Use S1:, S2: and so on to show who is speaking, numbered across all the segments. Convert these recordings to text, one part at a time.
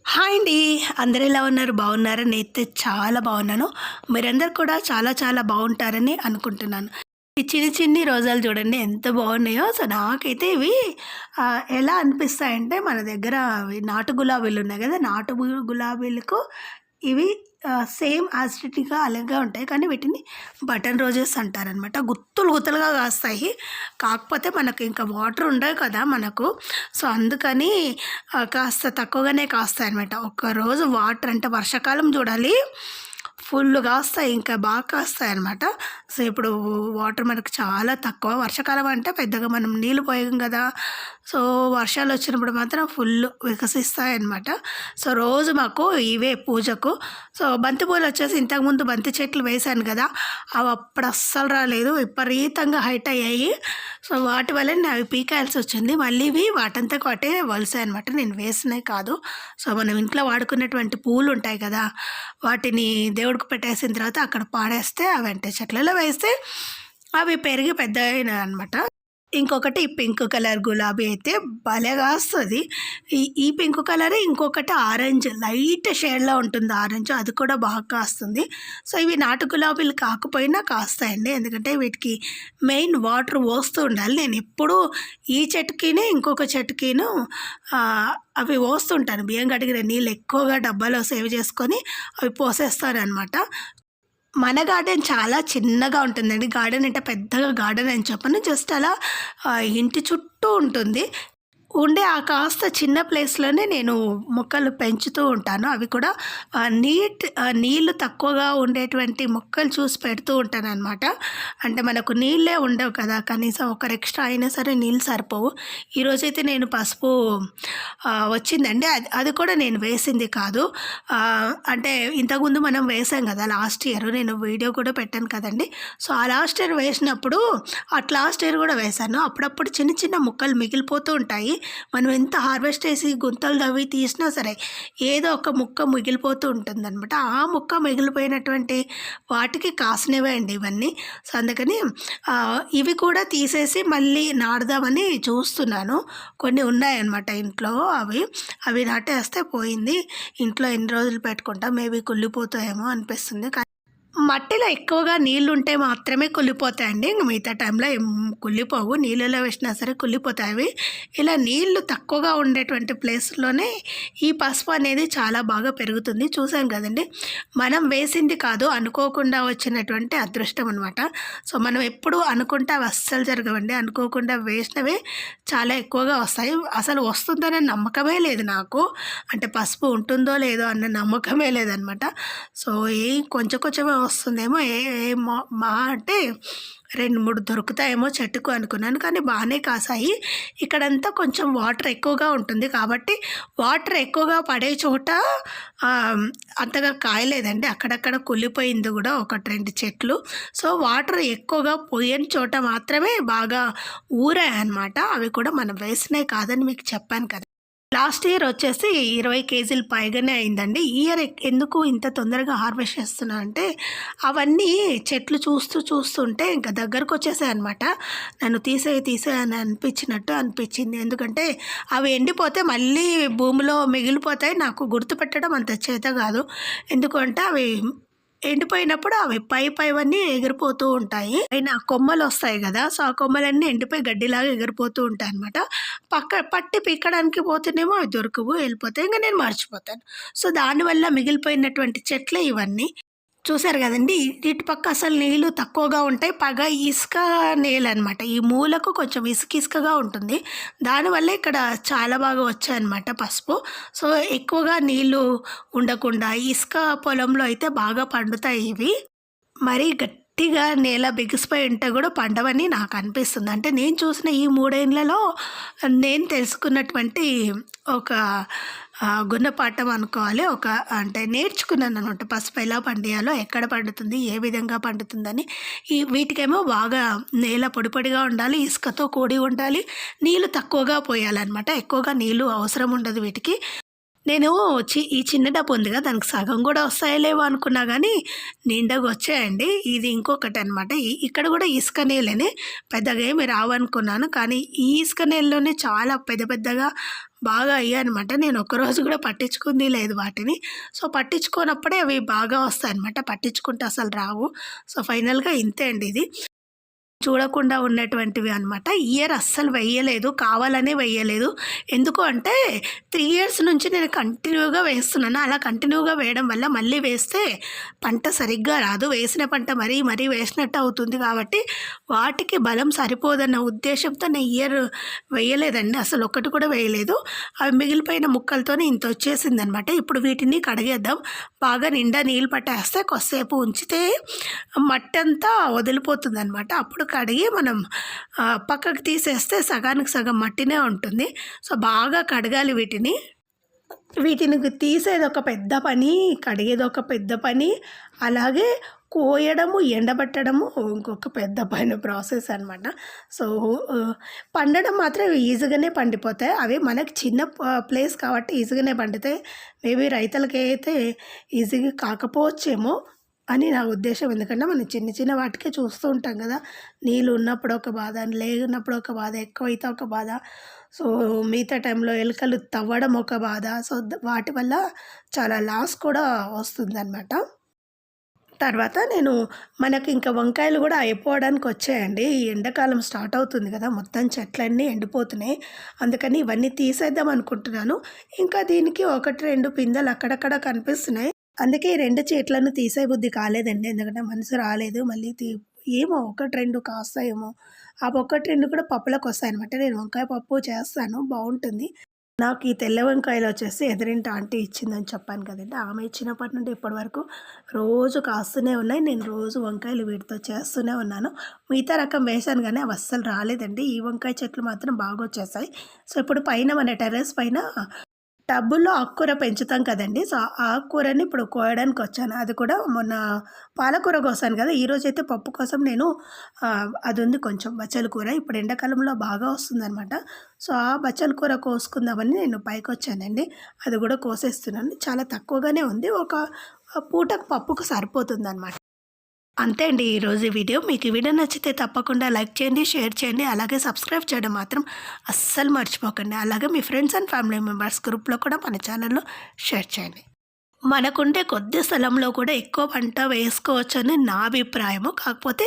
S1: Hi అండి. అందరూ ఎలా ఉన్నారు? బాగున్నారా? నేనైతే చాలా బాగున్నాను. మీరందరూ కూడా చాలా చాలా బాగుంటారని అనుకుంటున్నాను. ఈ చిన్ని చిన్ని రోజాలు చూడండి ఎంత బాగున్నాయో. సో, నాకైతే ఇవి ఎలా అనిపిస్తాయంటే మన దగ్గర అవి నాటు గులాబీలు ఉన్నాయి కదా! గులాబీలకు ఇవి సేమ్ యాసిడిటీగా అలాగే ఉంటాయి. కానీ వీటిని బటన్ రోజెస్ అంటారనమాట. గుత్తులు గుత్తులుగా కాస్తాయి. కాకపోతే మనకి ఇంకా వాటర్ ఉండవు కదా మనకు. సో, అందుకని కాస్త తక్కువగానే కాస్తాయనమాట. ఒక్కరోజు వాటర్ అంటే వర్షాకాలం చూడాలి, ఫుల్ కాస్తాయి. ఇంకా బాగా కాస్తాయనమాట. సో, ఇప్పుడు వాటర్ మనకు చాలా తక్కువ. వర్షాకాలం అంటే పెద్దగా మనం నీళ్ళు పోయం కదా! సో, వర్షాలు వచ్చినప్పుడు మాత్రం ఫుల్ వికసిస్తాయన్నమాట. సో, రోజు మాకు ఇవే పూజకు. సో, బంతి పూలు వచ్చేసి ఇంతకుముందు బంతి చెట్లు వేశాను కదా! అవి అప్పుడు అస్సలు రాలేదు. విపరీతంగా హైట్ అయ్యాయి. సో, వాటి వల్ల నేను అవి పీకేయాల్సి వచ్చింది. మళ్ళీ ఇవి వాటంతకు వాటే వలిసాయనమాట. నేను వేసినవి కాదు. సో, మనం ఇంట్లో వాడుకునేటువంటి పూలు ఉంటాయి కదా! వాటిని దేవుడికి పెట్టేసిన తర్వాత అక్కడ పాడేస్తే అవి అంటే చెట్లలో వేస్తే అవి పెరిగి పెద్దయినాయి అనమాట. ఇంకొకటి ఈ పింక్ కలర్ గులాబీ అయితే భలే కాస్తది. ఈ పింక్ కలరే, ఇంకొకటి ఆరెంజ్ లైట్ షేడ్‌లో ఉంటుంది ఆరెంజ్. అది కూడా బాగా కాస్తుంది. సో, ఇవి నాటు గులాబీలు కాకపోయినా కాస్తాయండి. ఎందుకంటే వీటికి మెయిన్ వాటర్ పోస్తూ ఉండాలి. నేనెప్పుడూ ఈ చెట్టుకిను, ఇంకొక చెట్టుకిను అవి పోస్తుంటాను. బియ్యం కడిగిన నీళ్ళు ఎక్కువగా డబ్బాలో సేవ్ చేసుకొని అవి పోసేస్తాననమాట. మన గార్డెన్ చాలా చిన్నగా ఉంటుందండి. గార్డెన్ అంటే పెద్దగా గార్డెన్ అని చెప్పను. జస్ట్ అలా ఇంటి చుట్టూ ఉంటుంది. ఉండే ఆ కాస్త చిన్న ప్లేస్‌లోనే నేను మొక్కలు పెంచుతూ ఉంటాను. అవి కూడా నీళ్ళు తక్కువగా ఉండేటువంటి మొక్కలు చూసి పెడుతూ ఉంటాననమాట. అంటే మనకు నీళ్ళే ఉండవు కదా! కనీసం ఒకరు ఎక్స్‌ట్రా అయినా సరే నీళ్ళు సరిపోవు. ఈరోజైతే నేను పసుపు వచ్చిందండి. అది కూడా నేను వేసింది కాదు. అంటే ఇంతకుముందు మనం వేసాం కదా! లాస్ట్ ఇయర్ నేను వీడియో కూడా పెట్టాను కదండీ! సో, ఆ లాస్ట్ ఇయర్ వేసినప్పుడు లాస్ట్ ఇయర్ కూడా వేశాను. అప్పుడప్పుడు చిన్న చిన్న ముక్కలు మిగిలిపోతూ ఉంటాయి. మనం ఎంత హార్వెస్ట్ చేసి గుంతలు తవ్వి తీసినా సరే ఏదో ఒక ముక్క మిగిలిపోతూ ఉంటుందన్నమాట. ఆ ముక్క మిగిలిపోయినటువంటి వాటికి కాసినవే అండి ఇవన్నీ. సో, అందుకని ఇవి కూడా తీసేసి మళ్ళీ నాటుదామని చూస్తున్నాను. కొన్ని ఉన్నాయన్నమాట ఇంట్లో. అవి నాటేస్తే పోయింది. ఇంట్లో ఎన్ని రోజులు పెట్టుకుంటాం, మేబీ కుళ్ళిపోతాయేమో అనిపిస్తుంది. మట్టిలో ఎక్కువగా నీళ్లుంటే మాత్రమే కుళ్ళిపోతాయండి. ఇంక మిగతా టైంలో ఏం కుళ్ళిపోవు. నీళ్ళలో వేసినా సరే కుళ్ళిపోతాయి అవి. ఇలా నీళ్లు తక్కువగా ఉండేటువంటి ప్లేస్‌లోనే ఈ పసుపు అనేది చాలా బాగా పెరుగుతుంది. చూసాను కదండీ! మనం వేసింది కాదు, అనుకోకుండా వచ్చినటువంటి అదృష్టం అనమాట. సో, మనం ఎప్పుడు అనుకుంటే అవి అస్సలు జరగవండి. అనుకోకుండా వేసినవే చాలా ఎక్కువగా వస్తాయి. అసలు వస్తుందనే నమ్మకమే లేదు నాకు. అంటే పసుపు ఉంటుందో లేదో అన్న నమ్మకమే లేదనమాట. సో, కొంచెం కొంచెమే వస్తుందేమో, మా అంటే 2, 3 దొరుకుతాయేమో చెట్టుకు అనుకున్నాను. కానీ బాగానే కాసాయి. ఇక్కడంతా కొంచెం వాటర్ ఎక్కువగా ఉంటుంది కాబట్టి వాటర్ ఎక్కువగా పడే చోట అంతగా కాయలేదండి. అక్కడక్కడ కుళ్ళిపోయింది కూడా 1, 2 చెట్లు. సో, వాటర్ ఎక్కువగా పోయని చోట మాత్రమే బాగా ఊరాయన్నమాట. అవి కూడా మనం వేసినవి కాదని మీకు చెప్పాను కదా! లాస్ట్ ఇయర్ వచ్చేసి 20 కేజీలు పైగానే అయిందండి. ఈ ఇయర్ ఎందుకు ఇంత తొందరగా హార్వెస్ట్ చేస్తున్నా అంటే అవన్నీ చెట్లు చూస్తుంటే ఇంకా దగ్గరకు వచ్చేసాయన్నమాట. నన్ను తీసేయి అని అనిపించింది. ఎందుకంటే అవి ఎండిపోతే మళ్ళీ భూమిలో మిగిలిపోతాయి. నాకు గుర్తుపెట్టడం అంత చేత కాదు. ఎందుకంటే అవి ఎండిపోయినప్పుడు అవి పైవన్నీ ఎగిరిపోతూ ఉంటాయి. పైన కొమ్మలు వస్తాయి కదా! సో, ఆ కొమ్మలన్నీ ఎండిపోయి గడ్డిలాగా ఎగిరిపోతూ ఉంటాయన్నమాట. పట్టి పీకడానికి పోతేనేమో అవి దొరకవు, వెళ్ళిపోతాయి. ఇంక నేను మర్చిపోతాను. సో, దానివల్ల మిగిలిపోయినటువంటి చెట్లే ఇవన్నీ. చూసారు కదండీ! ఇటు పక్క అసలు నీళ్ళు తక్కువగా ఉంటాయి. పైగా ఇసుక నేలనమాట. ఈ మూలకు కొంచెం ఇసుకగా ఉంటుంది. దానివల్ల ఇక్కడ చాలా బాగా వచ్చాయన్నమాట పసుపు. సో, ఎక్కువగా నీళ్ళు ఉండకుండా ఇసుక పొలంలో అయితే బాగా పండుతాయి ఇవి. మరీ గట్టిగా నేల బిగిసిపోయి ఉంటే కూడా పండవని నాకు అనిపిస్తుంది. అంటే నేను చూసిన ఈ 3 ఏళ్లలో నేను తెలుసుకున్నటువంటి ఒక గుణపాఠం అనుకోవాలి. అంటే నేర్చుకున్నాననమాట. పసుపు ఎలా పండియాలో, ఎక్కడ పండుతుంది, ఏ విధంగా పండుతుందని. వీటికేమో బాగా నేల పొడి పొడిగా ఉండాలి, ఇసుకతో కూడి ఉండాలి, నీళ్ళు తక్కువగా పోయాలన్నమాట. ఎక్కువగా నీళ్ళు అవసరం ఉండదు వీటికి. నేను ఈ చిన్న డబ్బు ఉంది కదా! దానికి సగం గూడా వస్తాయో లేవో అనుకున్నా గానీ, నిండుగా వచ్చాయండి. ఇది ఇంకొకటనమాట. ఇక్కడ గూడా ఇసుక నేలనే. పెద్దగా ఏమి రావనుకున్నాను. కానీ ఈ ఇసుక నేలలోనే చాలా పెద్ద పెద్దగా బాగా అయ్యాయనమాట. నేను ఒక్కరోజు గూడా పట్టించుకుంది లేదు వాటిని. సో, పట్టించుకోనప్పుడే అవి బాగా వస్తాయనమాట. పట్టించుకుంటే అసలు రావు. సో, ఫైనల్‌గా ఇంతే అండి ఇది. చూడకుండా ఉన్నటువంటివి అనమాట. ఇయర్ అస్సలు వెయ్యలేదు. కావాలనే వెయ్యలేదు. ఎందుకు అంటే 3 ఇయర్స్ నుంచి నేను కంటిన్యూగా వేస్తున్నాను. అలా కంటిన్యూగా వేయడం వల్ల మళ్ళీ వేస్తే పంట సరిగ్గా రాదు. వేసిన పంట మరీ మరీ వేసినట్టు అవుతుంది కాబట్టి వాటికి బలం సరిపోదన్న ఉద్దేశంతో నేను ఇయర్ వేయలేదండి. అసలు ఒక్కటి కూడా వేయలేదు. అవి మిగిలిపోయిన ముక్కలతోనే ఇంత వచ్చేసిందనమాట. ఇప్పుడు వీటిని కడిగేద్దాం. బాగా నిండా నీళ్ళు పట్టేస్తే కొద్దిసేపు ఉంచితే మట్టంతా వదిలిపోతుందనమాట. అప్పుడు కడిగి మనం పక్కకు తీసేస్తే సగానికి సగం మట్టినే ఉంటుంది. సో, బాగా కడగాలి వీటిని. వీటిని తీసేది ఒక పెద్ద పని, కడిగేది ఒక పెద్ద పని, అలాగే కోయడము, ఎండబెట్టడము ఇంకొక పెద్ద పని ప్రాసెస్ అనమాట. సో, పండడం మాత్రం ఈజీగానే పండిపోతాయి. అవి మనకి చిన్న ప్లేస్ కాబట్టి ఈజీగానే పండుతాయి. మేబీ రైతులకైతే ఈజీగా కాకపోవచ్చేమో అని నా ఉద్దేశం. ఎందుకంటే మనం చిన్న చిన్న వాటికే చూస్తూ ఉంటాం కదా! నీళ్ళు ఉన్నప్పుడు ఒక బాధ, లేనప్పుడు ఒక బాధ, ఎక్కువైతే ఒక బాధ. సో, మిగతా టైంలో ఎలుకలు తవ్వడం ఒక బాధ. సో, వాటి వల్ల చాలా లాస్ కూడా వస్తుందన్నమాట. తర్వాత మనకి ఇంకా వంకాయలు కూడా అయిపోవడానికి వచ్చాయండి. ఈ ఎండాకాలం స్టార్ట్ అవుతుంది కదా! మొత్తం చెట్లన్నీ ఎండిపోతున్నాయి. అందుకని ఇవన్నీ తీసేద్దాం అనుకుంటున్నాను. ఇంకా దీనికి 1, 2 పిందెలు అక్కడక్కడ కనిపిస్తున్నాయి. అందుకే ఈ 2 చెట్లను తీసేయబుద్ధి కాలేదండి. ఎందుకంటే మనసు రాలేదు. మళ్ళీ ఏమో 1, 2 కాస్తాయేమో. ఆ 1, 2 కూడా పప్పులోకొస్తాయనమాట. నేను వంకాయ పప్పు చేస్తాను, బావుంటుంది. నాకు ఈ తెల్ల వంకాయలు వచ్చేసి ఎదురింటి ఆంటీ ఇచ్చిందని చెప్పాను కదండీ! ఆమె ఇచ్చినప్పటి నుండి ఇప్పటి వరకు రోజు కాస్తూనే ఉన్నాయి. నేను రోజు వంకాయలు వీటితో చేస్తూనే ఉన్నాను. మిగతా రకం వేశాను కానీ అవి అస్సలు రాలేదండి. ఈ వంకాయ చెట్లు మాత్రం బాగొచ్చేసాయి. సో, ఇప్పుడు పైన మన టెర్రస్ పైన టబ్బుల్లో ఆకుకూర పెంచుతాం కదండీ! సో, ఆ ఆకుకూరని ఇప్పుడు కోయడానికి వచ్చాను. అది కూడా మొన్న పాలకూర కోసాను కదా! ఈరోజైతే పప్పు కోసం నేను అది ఉంది కొంచెం బచ్చల కూర. ఇప్పుడు ఎండాకాలంలో బాగా వస్తుందనమాట. సో, ఆ బచ్చల కూర కోసుకుందామని నేను పైకొచ్చానండి. అది కూడా కోసేస్తున్నాను. చాలా తక్కువగానే ఉంది. ఒక పూటకు పప్పుకు సరిపోతుందనమాట. అంతే అండి ఈరోజు వీడియో. మీకు ఈ వీడియో నచ్చితే తప్పకుండా లైక్ చేయండి, షేర్ చేయండి, అలాగే సబ్స్క్రైబ్ చేయడం మాత్రం అస్సలు మర్చిపోకండి. అలాగే మీ ఫ్రెండ్స్ అండ్ ఫ్యామిలీ మెంబర్స్ గ్రూప్లో కూడా మన ఛానల్లో షేర్ చేయండి. మనకుండే కొద్ది స్థలంలో కూడా ఎక్కువ పంట వేసుకోవచ్చని నా అభిప్రాయము. కాకపోతే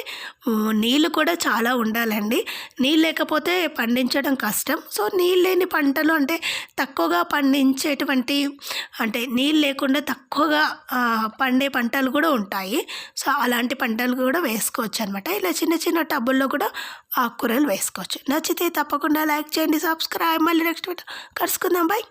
S1: నీళ్ళు కూడా చాలా ఉండాలండి. నీళ్ళు లేకపోతే పండించడం కష్టం. సో, నీళ్ళు లేని పంటలు అంటే తక్కువగా పండించేటువంటి, అంటే నీళ్ళు లేకుండా తక్కువగా పండే పంటలు కూడా ఉంటాయి. సో, అలాంటి పంటలు కూడా వేసుకోవచ్చు అనమాట. ఇలా చిన్న చిన్న టబ్బుల్లో కూడా ఆకుకూరలు వేసుకోవచ్చు. నచ్చితే తప్పకుండా లైక్ చేయండి, సబ్స్క్రైబ్. మళ్ళీ నెక్స్ట్ వీడియో కలుసుకుందాం. బై.